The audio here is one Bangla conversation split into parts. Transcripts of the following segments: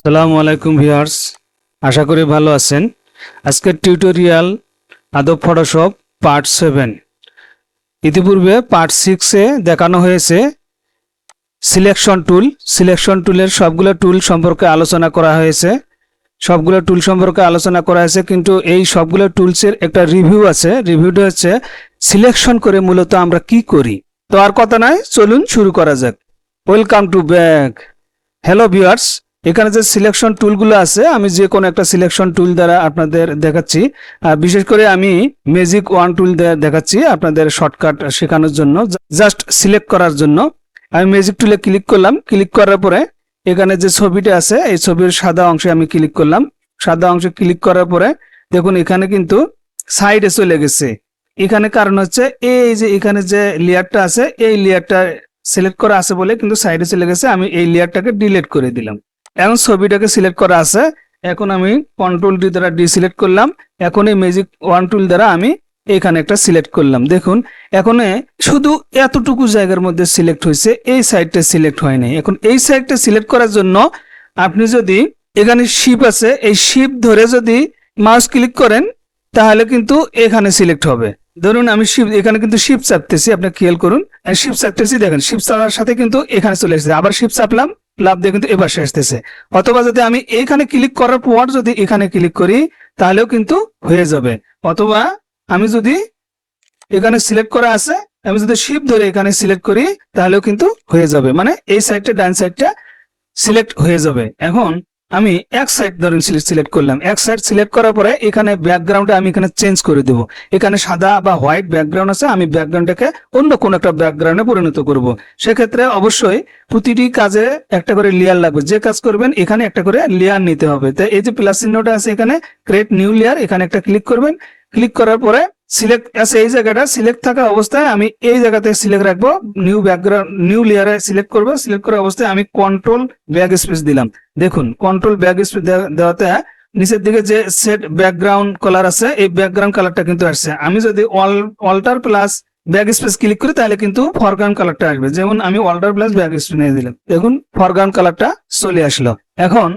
আসসালামু আলাইকুম ভিউয়ার্স, আশা করি ভালো আছেন। আজকের টিউটোরিয়াল আদব ফটোশপ পার্ট 7। ইতিপূর্বে পার্ট 6-এ দেখানো হয়েছে সিলেকশন টুলের সবগুলো টুল সম্পর্কে আলোচনা করা হয়েছে। কিন্তু এই সবগুলো টুলসের একটা রিভিউ আছে। রিভিউটা হচ্ছে সিলেকশন করে মূলত আমরা কি করি। তো আর কথা নয়, চলুন শুরু করা যাক। Welcome to back. Hello viewers, এখানে যে সিলেকশন টুলগুলো আছে, আমি যে কোনো একটা সিলেকশন টুল দ্বারা আপনাদের দেখাচ্ছি। বিশেষ করে আমি ম্যাজিক ওয়ান টুল দেখাচ্ছি আপনাদের শর্টকাট শেখানোর জন্য, জাস্ট সিলেক্ট করার জন্য। আমি ম্যাজিক টুলে ক্লিক করলাম। ক্লিক করার পরে এখানে যে ছবিটা আছে, এই ছবির সাদা অংশে আমি ক্লিক করলাম। সাদা অংশে ক্লিক করার পরে দেখুন এখানে কিন্তু সাইডে চলে গেছে। এখানে কারণ হচ্ছে এই যে এখানে যে লেয়ারটা আছে, এই লেয়ারটা সিলেক্ট করা আছে বলে কিন্তু সাইডে চলে গেছে। আমি এই লেয়ারটাকে ডিলিট করে দিলাম। এখন ছবিটাকে সিলেক্ট করা আছে। এখন আমি কন্ট্রোল ডি দ্বারা ডিসিলেক্ট করলাম। এখন এই ম্যাজিক ওয়ান টুল দ্বারা আমি এখানে একটা সিলেক্ট করলাম। দেখুন এখন শুধু এতটুকু জায়গার মধ্যে সিলেক্ট হয়েছে, এই সাইডটা সিলেক্ট হয় নাই। এখন এই সাইডটা সিলেক্ট করার জন্য আপনি যদি এখানে শিপ আছে, এই শিপ ধরে যদি মাউস ক্লিক করেন তাহলে কিন্তু এখানে সিলেক্ট হবে। ধরুন আমি এখানে কিন্তু শিপ চাপতেছি, আপনি খেয়াল করুন। শিপ চাপতেছি, দেখেন শিপ চাপার সাথে কিন্তু এখানে চলে এসেছে। আবার শিপ চাপলাম, লাভ দিয়ে কিন্তু এবার আসতেছে। অথবা যদি আমি এখানে ক্লিক করার পর যদি এখানে ক্লিক করি তাহলেও কিন্তু হয়ে যাবে। অথবা আমি যদি এখানে সিলেক্ট করা আছে, আমি যদি শিপ ধরে এখানে সিলেক্ট করি তাহলেও কিন্তু হয়ে যাবে। মানে এই সাইডটা ডান সাইডটা সিলেক্ট হয়ে যাবে। এখন আমি এক সাইড ধরুন সিলেক্ট করলাম। এক সাইড সিলেক্ট করার পরে এখানে ব্যাকগ্রাউন্ডে আমি এখানে চেঞ্জ করে দেব। এখানে সাদা বা হোয়াইট ব্যাকগ্রাউন্ড আছে, আমি ব্যাকগ্রাউন্ডটাকে অন্য কোনো একটা ব্যাকগ্রাউন্ডে পরিণত করব। সেক্ষেত্রে অবশ্যই প্রতিটি কাজে একটা করে লেয়ার লাগবে। যে কাজ করবেন এখানে একটা করে লেয়ার নিতে হবে। তাই এই যে প্লাস চিহ্নটা আছে এখানে, ক্রিয়েট নিউ লেয়ার, এখানে একটা ক্লিক করবেন। ক্লিক করার পরে সিলেক্ট আছে, এই জায়গাটা সিলেক্ট থাকা অবস্থায় আমি এই জায়গাতে সিলেক্ট রাখবো। নিউ ব্যাকগ্রাউন্ড নিউ লেয়ারে সিলেক্ট করবো। সিলেক্ট করা অবস্থায় আমি কন্ট্রোল ব্যাক স্পেস দিলাম। দেখুন কন্ট্রোল ব্যাক স্পেস দেওয়াতে নিচের দিকে যে সেট ব্যাকগ্রাউন্ড কালার আছে, এই ব্যাকগ্রাউন্ড কালারটা কিন্তু আসছে। আমি যদি alt plus backspace click করি তাহলে কিন্তু ফরগ্রাউন্ড কালারটা আসবে। যেমন আমি অল্টার প্লাস ব্যাক স্পেস নিয়ে দিলাম, দেখুন ফরগ্রাউন্ড কালারটা চলে আসলো। এখন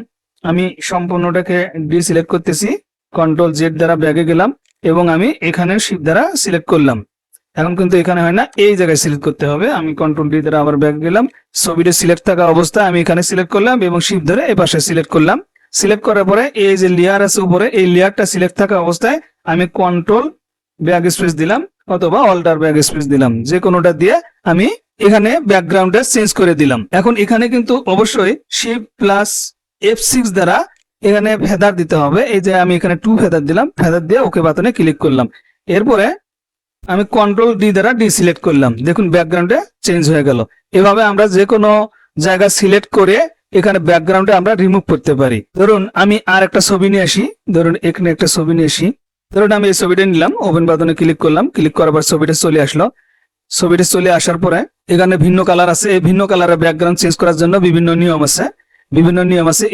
আমি সম্পূর্ণটাকে ডিসিলেক্ট করতেছি। কন্ট্রোল জেড দ্বারা ব্যাগে গেলাম এবং আমি এখানে শিপ দ্বারা সিলেক্ট করলাম। এখন কিন্তু এখানে হয় না, এই জায়গায় সিলেক্ট করতে হবে। আমি কন্ট্রোল ডি দ্বারা আবার ব্যাক গেলাম। ছবিটা সিলেক্ট থাকা অবস্থায় আমি এখানে সিলেক্ট করলাম এবং শিপ ধরে এই পাশে সিলেক্ট করলাম। সিলেক্ট করার পরে এই যে লেয়ার আছে উপরে, এই লেয়ারটা সিলেক্ট থাকা অবস্থায় আমি কন্ট্রোল ব্যাক স্পেস দিলাম অথবা অল্টার ব্যাক স্পেস দিলাম, যে কোনোটা দিয়ে আমি এখানে ব্যাকগ্রাউন্ডে চেঞ্জ করে দিলাম। এখন এখানে কিন্তু অবশ্যই শিপ প্লাস F6 দ্বারা এখানে ফেদার দিতে হবে। এই যে আমি এখানে 2 ফেদার দিলাম, ফেদার দিয়ে ওকে বাটনে ক্লিক করলাম। এরপরে আমি কন্ট্রোল ডি দ্বারা ডিসিলেক্ট করলাম। দেখুন ব্যাকগ্রাউন্ডে চেঞ্জ হয়ে গেল। এভাবে আমরা যে কোনো জায়গা সিলেক্ট করে এখানে ব্যাকগ্রাউন্ডে আমরা রিমুভ করতে পারি। ধরুন আমি আর একটা ছবি নিয়ে আসি। ধরুন এখানে একটা ছবি নিয়ে আসি। ধরুন আমি এই ছবিটা নিলাম, ওপেন বাটনে ক্লিক করলাম। ক্লিক করার পর ছবিটা চলে আসলো। ছবিটা চলে আসার পরে এখানে ভিন্ন কালার আছে। এই ভিন্ন কালারের ব্যাকগ্রাউন্ড চেঞ্জ করার জন্য বিভিন্ন নিয়ম আছে।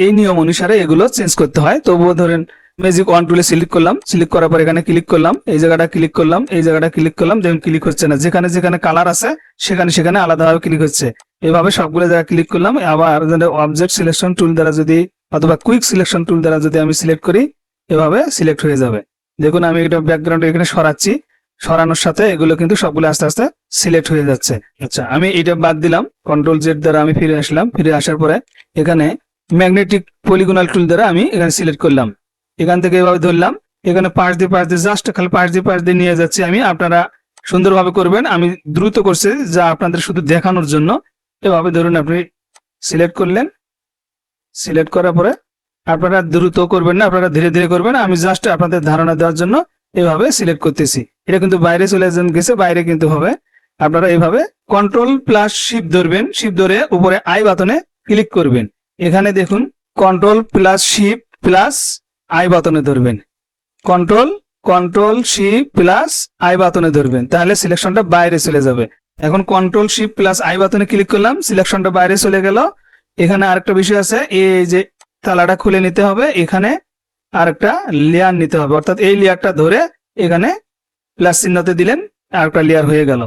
এই নিয়ম অনুসারে এগুলো চেঞ্জ করতে হয়। তবুও ধরেন ম্যাজিক ওয়ান টুলে সিলেক্ট করলাম। সিলেক্ট করার পর এখানে ক্লিক করলাম, এই জায়গাটা ক্লিক করলাম, এই জায়গাটা ক্লিক করলাম। যেমন ক্লিক হচ্ছে না, যেখানে যেখানে কালার আছে সেখানে আলাদাভাবে ক্লিক হচ্ছে। এভাবে সবগুলো জায়গায় ক্লিক করলাম। আবার অবজেক্ট সিলেকশন টুল দ্বারা যদি অথবা কুইক সিলেকশন টুল দ্বারা যদি আমি সিলেক্ট করি, এভাবে সিলেক্ট হয়ে যাবে। দেখুন আমি এটা ব্যাকগ্রাউন্ড এখানে সরাচ্ছি। সরানোর সাথে এগুলো কিন্তু সবগুলো আস্তে আস্তে সিলেক্ট হয়ে যাচ্ছে। আচ্ছা, আমি এটা বাদ দিলাম। কন্ট্রোল জেড দ্বারা আমি ফিরে আসলাম। ফিরে আসার পরে এখানে ম্যাগনেটিক পলিগোনাল টুল দ্বারা আমি এখানে সিলেক্ট করলাম। এখান থেকে এভাবে ধরলাম, এখানে পাশ দিয়ে জাস্ট খালি পাশ দিয়ে নিয়ে যাচ্ছি আমি। আপনারা সুন্দরভাবে করবেন। আমি দ্রুত করছি যা আপনাদের শুধু দেখানোর জন্য। এভাবে ধরুন আপনি সিলেক্ট করলেন। সিলেক্ট করার পরে আপনারা দ্রুত করবেন না, আপনারা ধীরে ধীরে করবেন। আমি জাস্ট আপনাদের ধারণা দেওয়ার জন্য এভাবে সিলেক্ট করতেছি। এটা কিন্তু বাইরে চলে গেছে, বাইরে কিন্তু হবে। আপনারা এইভাবে কন্ট্রোল প্লাস শিপ ধরবেন। শিপ ধরে উপরে আই বাটনে ক্লিক করবেন। এখানে দেখুন control plus sheep plus I বাটনে ধরবেন। কন্ট্রোল শিপ প্লাস আই বাটনে ধরবেন, তাহলে সিলেকশনটা বাইরে চলে যাবে। এখন কন্ট্রোল শিপ প্লাস আই বাটনে ক্লিক করলাম, সিলেকশনটা বাইরে চলে গেল। এখানে আরেকটা বিষয় আছে, এই যে তালাটা খুলে নিতে হবে। এখানে আরেকটা লেয়ার নিতে হবে, অর্থাৎ এই লেয়ারটা ধরে এখানে প্লাস চিহ্নতে দিলেন, আরেকটা লেয়ার হয়ে গেল।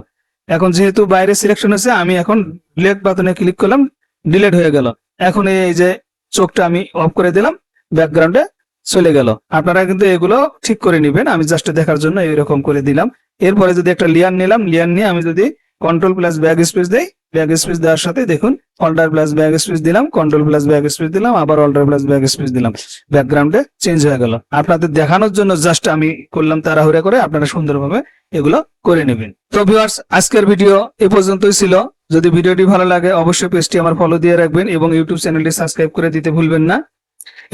এখন যেহেতু বাইরে সিলেকশন আছে, আমি এখন ডিলিট বাটনে ক্লিক করলাম, ডিলিট হয়ে গেল। এখন এই যে চোখটা আমি অফ করে দিলাম, ব্যাকগ্রাউন্ডে চলে গেল। আপনারা কিন্তু এগুলো ঠিক করে নেবেন, আমি জাস্ট দেখার জন্য এরকম করে দিলাম। এরপরে যদি একটা লেয়ার নিলাম, লেয়ার নিয়ে আমি যদি কন্ট্রোল প্লাস ব্যাক স্পেস দেই, ব্যাক স্পেস দেওয়ার সাথে দেখুন অল্টার প্লাস ব্যাক স্পেস দিলাম, কন্ট্রোল প্লাস ব্যাক স্পেস দিলাম, আবার অল্টার প্লাস ব্যাক স্পেস দিলাম, ব্যাকগ্রাউন্ডে চেঞ্জ হয়ে গেল। আপনাদের দেখানোর জন্য জাস্ট আমি করলাম তাড়াহুড়া করে, আপনারা সুন্দরভাবে এগুলো করে নেবেন। তো ভিউয়ার্স, আজকের ভিডিও এ পর্যন্তই ছিল। যদি ভিডিওটি ভালো লাগে অবশ্যই পেজটি আমার ফলো দিয়ে রাখবেন এবং ইউটিউব চ্যানেলটি সাবস্ক্রাইব করে দিতে ভুলবেন না,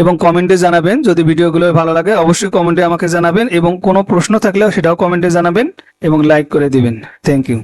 এবং কমেন্টে জানাবেন যদি ভিডিওগুলো ভালো লাগে, অবশ্যই কমেন্টে আমাকে জানাবেন, এবং কোনো প্রশ্ন থাকলেও সেটাও কমেন্টে জানাবেন এবং লাইক করে দিবেন। Thank you.